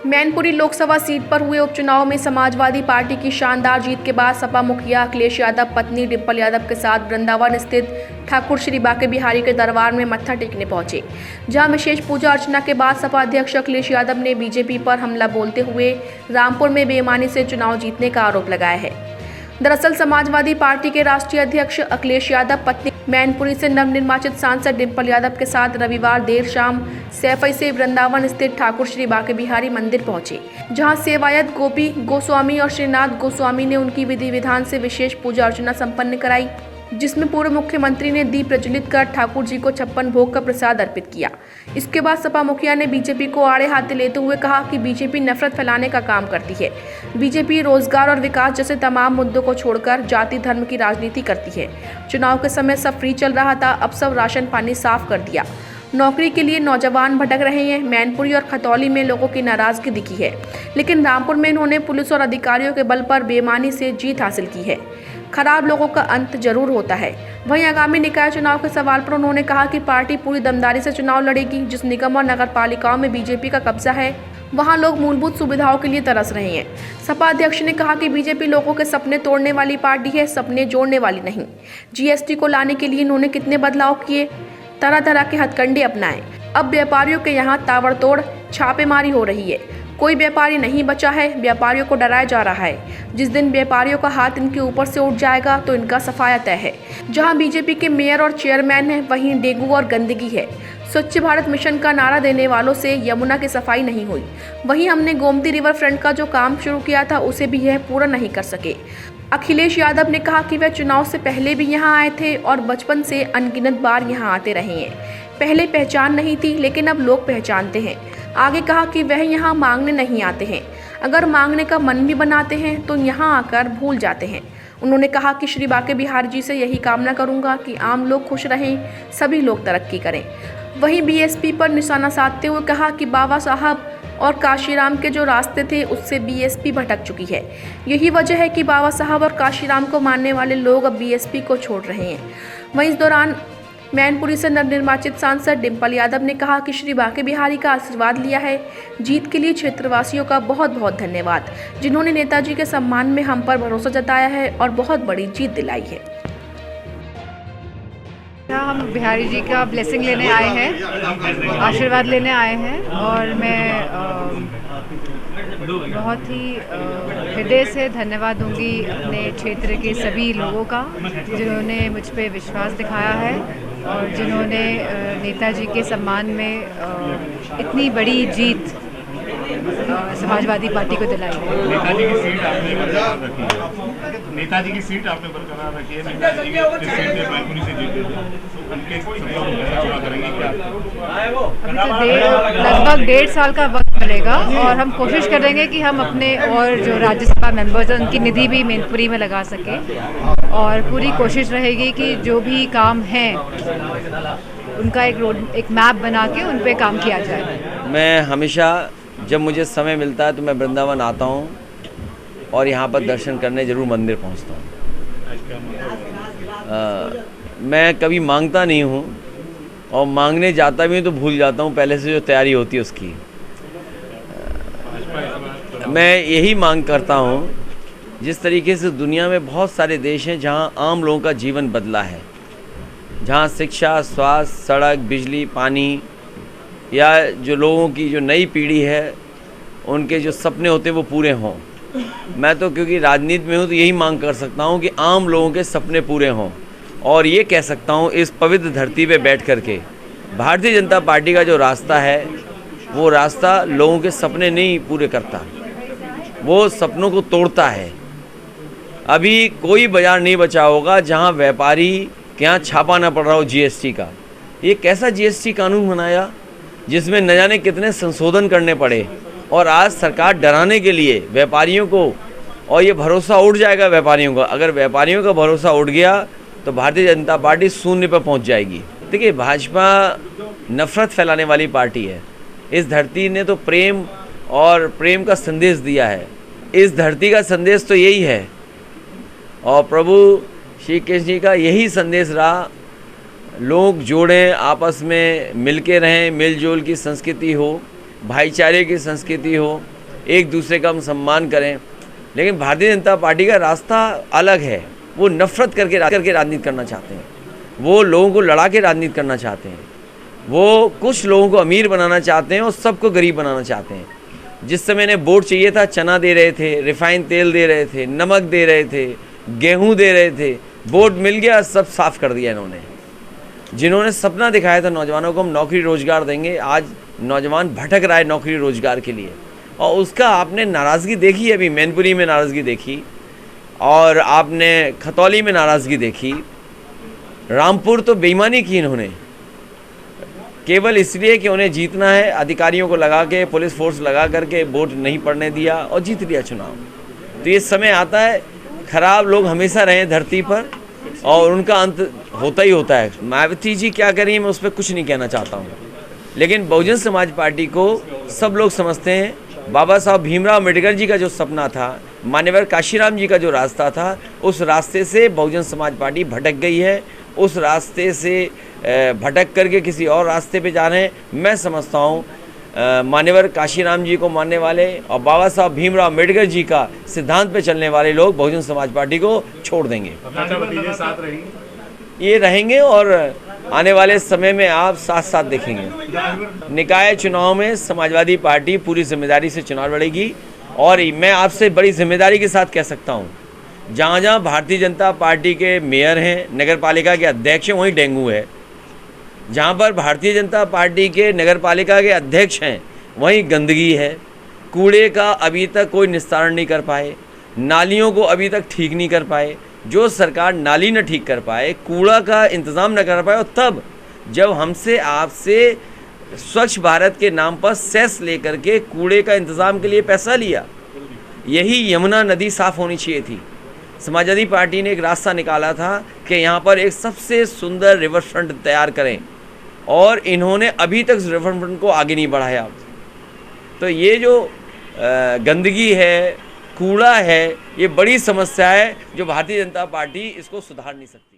Mainpuri Lok Sabha seat पर हुए उपचुनाव में समाजवादी पार्टी की शानदार जीत के बाद सपा मुखिया अखिलेश यादव पत्नी डिंपल यादव के साथ वृंदावन स्थित ठाकुर श्री बाके बिहारी के दरबार में मत्था टेकने पहुंचे, जहां विशेष पूजा अर्चना के बाद सपा अध्यक्ष अखिलेश यादव ने बीजेपी पर हमला बोलते हुए रामपुर में बेईमानी से चुनाव जीतने का आरोप लगाया है। दरअसल समाजवादी पार्टी के राष्ट्रीय अध्यक्ष अखिलेश यादव पत्नी मैनपुरी से नवनिर्वाचित सांसद डिंपल यादव के साथ रविवार देर शाम सैफई से वृंदावन स्थित ठाकुर श्री बाके बिहारी मंदिर पहुंचे, जहां सेवायत गोपी गोस्वामी और श्रीनाथ गोस्वामी ने उनकी विधि विधान से विशेष पूजा अर्चना संपन्न कराई, जिसमें पूर्व मुख्यमंत्री ने दीप प्रज्वलित कर ठाकुर जी को 56 भोग का प्रसाद अर्पित किया। इसके बाद सपा मुखिया ने बीजेपी को आड़े हाथे लेते हुए कहा कि बीजेपी नफरत फैलाने का काम करती है। बीजेपी रोजगार और विकास जैसे तमाम मुद्दों को छोड़कर जाति धर्म की राजनीति करती है। चुनाव के समय सब फ्री चल रहा था, अब सब राशन पानी साफ कर दिया। नौकरी के लिए नौजवान भटक रहे हैं। मैनपुरी और खतौली में लोगों की नाराजगी दिखी है, लेकिन रामपुर में इन्होंने पुलिस और अधिकारियों के बल पर बेईमानी से जीत हासिल की है। खराब लोगों का अंत जरूर होता है। वहीं आगामी निकाय चुनाव के सवाल पर उन्होंने कहा कि पार्टी पूरी दमदारी से चुनाव लड़ेगी। जिस निगम और नगर पालिकाओं में बीजेपी का कब्जा है, वहां लोग मूलभूत सुविधाओं के लिए तरस रहे हैं। सपा अध्यक्ष ने कहा कि बीजेपी लोगों के सपने तोड़ने वाली पार्टी है, सपने जोड़ने वाली नहीं। जीएसटी को लाने के लिए इन्होंने कितने बदलाव किए, तरह तरह के हथकंडे अपनाए। अब व्यापारियों के यहाँ ताबड़तोड़ छापेमारी हो रही है। कोई व्यापारी नहीं बचा है। व्यापारियों को डराया जा रहा है। जिस दिन व्यापारियों का हाथ इनके ऊपर से उठ जाएगा तो इनका सफाया तय है। जहां बीजेपी के मेयर और चेयरमैन हैं, वहीं डेंगू और गंदगी है। स्वच्छ भारत मिशन का नारा देने वालों से यमुना की सफाई नहीं हुई। वहीं हमने गोमती रिवर फ्रंट का जो काम शुरू किया था, उसे भी यह पूरा नहीं कर सके। अखिलेश यादव ने कहा कि वह चुनाव से पहले भी यहां आए थे और बचपन से अनगिनत बार यहां आते रहे हैं। पहले पहचान नहीं थी, लेकिन अब लोग पहचानते हैं। आगे कहा कि वह यहाँ मांगने नहीं आते हैं, अगर मांगने का मन भी बनाते हैं तो यहाँ आकर भूल जाते हैं। उन्होंने कहा कि श्री बाके बिहारी जी से यही कामना करूँगा कि आम लोग खुश रहें, सभी लोग तरक्की करें। वहीं बीएसपी पर निशाना साधते हुए कहा कि बाबा साहब और काशीराम के जो रास्ते थे, उससे बीएसपी भटक चुकी है। यही वजह है कि बाबा साहब और काशीराम को मानने वाले लोग अब बीएसपी को छोड़ रहे हैं। वहीं इस दौरान मैनपुरी से नवनिर्वाचित सांसद डिंपल यादव ने कहा कि श्री बाके बिहारी का आशीर्वाद लिया है। जीत के लिए क्षेत्रवासियों का बहुत बहुत धन्यवाद, जिन्होंने नेताजी के सम्मान में हम पर भरोसा जताया है और बहुत बड़ी जीत दिलाई है। हम बिहारी जी का ब्लेसिंग लेने आए हैं, आशीर्वाद लेने आए हैं, और मैं बहुत ही हृदय से धन्यवाद दूंगी अपने क्षेत्र के सभी लोगों का, जिन्होंने मुझ पे विश्वास दिखाया है और जिन्होंने नेताजी के सम्मान में इतनी बड़ी जीत समाजवादी पार्टी को दिलाई है। नेताजी की सीट आपने बरकरार रखी है। नेताजी की सीट पे मैनपुरी से जीते थे, उनके सेवा करेंगे क्या? अभी तो लगभग 1.5 साल का वक्त मिलेगा और हम कोशिश करेंगे कि हम अपने और जो राज्यसभा मेंबर्स हैं उनकी निधि भी मैनपुरी में लगा सकें, और पूरी कोशिश रहेगी कि जो भी काम हैं उनका एक मैप बना के उन पे काम किया जाए। मैं हमेशा जब मुझे समय मिलता है तो मैं वृंदावन आता हूँ और यहाँ पर दर्शन करने ज़रूर मंदिर पहुँचता हूँ। मैं कभी मांगता नहीं हूँ और मांगने जाता भी हूँ तो भूल जाता हूँ पहले से जो तैयारी होती है उसकी। मैं यही मांग करता हूँ, जिस तरीके से दुनिया में बहुत सारे देश हैं जहाँ आम लोगों का जीवन बदला है, जहाँ शिक्षा, स्वास्थ्य, सड़क, बिजली, पानी, या जो लोगों की जो नई पीढ़ी है उनके जो सपने होते हैं वो पूरे हों। मैं तो क्योंकि राजनीति में हूँ तो यही मांग कर सकता हूँ कि आम लोगों के सपने पूरे हों, और ये कह सकता हूँ इस पवित्र धरती पे बैठ कर के भारतीय जनता पार्टी का जो रास्ता है वो रास्ता लोगों के सपने नहीं पूरे करता, वो सपनों को तोड़ता है। अभी कोई बाज़ार नहीं बचा होगा जहाँ व्यापारी के यहाँ छापा ना पड़ रहा हो जीएसटी का। ये कैसा जीएसटी कानून बनाया जिसमें न जाने कितने संशोधन करने पड़े, और आज सरकार डराने के लिए व्यापारियों को, और ये भरोसा उड़ जाएगा व्यापारियों का। अगर व्यापारियों का भरोसा उड़ गया तो भारतीय जनता पार्टी शून्य पर पहुंच जाएगी। देखिए, भाजपा नफरत फैलाने वाली पार्टी है। इस धरती ने तो प्रेम और प्रेम का संदेश दिया है। इस धरती का संदेश तो यही है, और प्रभु श्री कृष्ण जी का यही संदेश रहा, लोग जोड़ें, आपस में मिल के रहें, मिलजुल की संस्कृति हो, भाईचारे की संस्कृति हो, एक दूसरे का हम सम्मान करें। लेकिन भारतीय जनता पार्टी का रास्ता अलग है। वो नफरत करके राजनीति करना चाहते हैं, वो लोगों को लड़ा के राजनीति करना चाहते हैं, वो कुछ लोगों को अमीर बनाना चाहते हैं और सबको गरीब बनाना चाहते हैं। जिस समय इन्हें वोट चाहिए था, चना दे रहे थे, रिफाइन तेल दे रहे थे, नमक दे रहे थे, गेहूं दे रहे थे। वोट मिल गया, सब साफ कर दिया इन्होंने। जिन्होंने सपना दिखाया था नौजवानों को हम नौकरी रोजगार देंगे, आज नौजवान भटक रहा है नौकरी रोजगार के लिए। और उसका आपने नाराज़गी देखी, अभी मैनपुरी में नाराज़गी देखी और आपने खतौली में नाराज़गी देखी। रामपुर तो बेईमानी की इन्होंने, केवल इसलिए कि उन्हें जीतना है, अधिकारियों को लगा के, पुलिस फोर्स लगा करके वोट नहीं पड़ने दिया और जीत लिया चुनाव। तो ये समय आता है, खराब लोग हमेशा रहे धरती पर और उनका अंत होता ही होता है। मायावती जी क्या करें, मैं उस पर कुछ नहीं कहना चाहता हूँ। लेकिन बहुजन समाज पार्टी को सब लोग समझते हैं, बाबा साहब भीमराव अम्बेडकर जी का जो सपना था, मान्यवर काशीराम जी का जो रास्ता था, उस रास्ते से बहुजन समाज पार्टी भटक गई है। उस रास्ते से भटक करके किसी और रास्ते पे जा रहे हैं। मैं समझता हूँ मान्यवर काशीराम जी को मानने वाले और बाबा साहब भीमराव अम्बेडकर जी का सिद्धांत पे चलने वाले लोग बहुजन समाज पार्टी को छोड़ देंगे। साथ रहेंगे, ये रहेंगे और आने वाले समय में आप साथ साथ देखेंगे। निकाय चुनाव में समाजवादी पार्टी पूरी जिम्मेदारी से चुनाव लड़ेगी और मैं आपसे बड़ी जिम्मेदारी के साथ कह सकता हूँ, जहाँ जहाँ भारतीय जनता पार्टी के मेयर हैं, नगर पालिका के अध्यक्ष हैं, वहीं डेंगू है। जहाँ पर भारतीय जनता पार्टी के नगर पालिका के अध्यक्ष हैं, वहीं गंदगी है। कूड़े का अभी तक कोई निस्तारण नहीं कर पाए, नालियों को अभी तक ठीक नहीं कर पाए। जो सरकार नाली न ठीक कर पाए, कूड़ा का इंतज़ाम न कर पाए, और तब जब हमसे आपसे स्वच्छ भारत के नाम पर सेस लेकर के कूड़े का इंतज़ाम के लिए पैसा लिया, यही यमुना नदी साफ़ होनी चाहिए थी। समाजवादी पार्टी ने एक रास्ता निकाला था कि यहाँ पर एक सबसे सुंदर रिवर फ्रंट तैयार करें और इन्होंने अभी तक रिवर फ्रंट को आगे नहीं बढ़ाया। तो ये जो गंदगी है, कूड़ा है, ये बड़ी समस्या है जो भारतीय जनता पार्टी इसको सुधार नहीं सकती।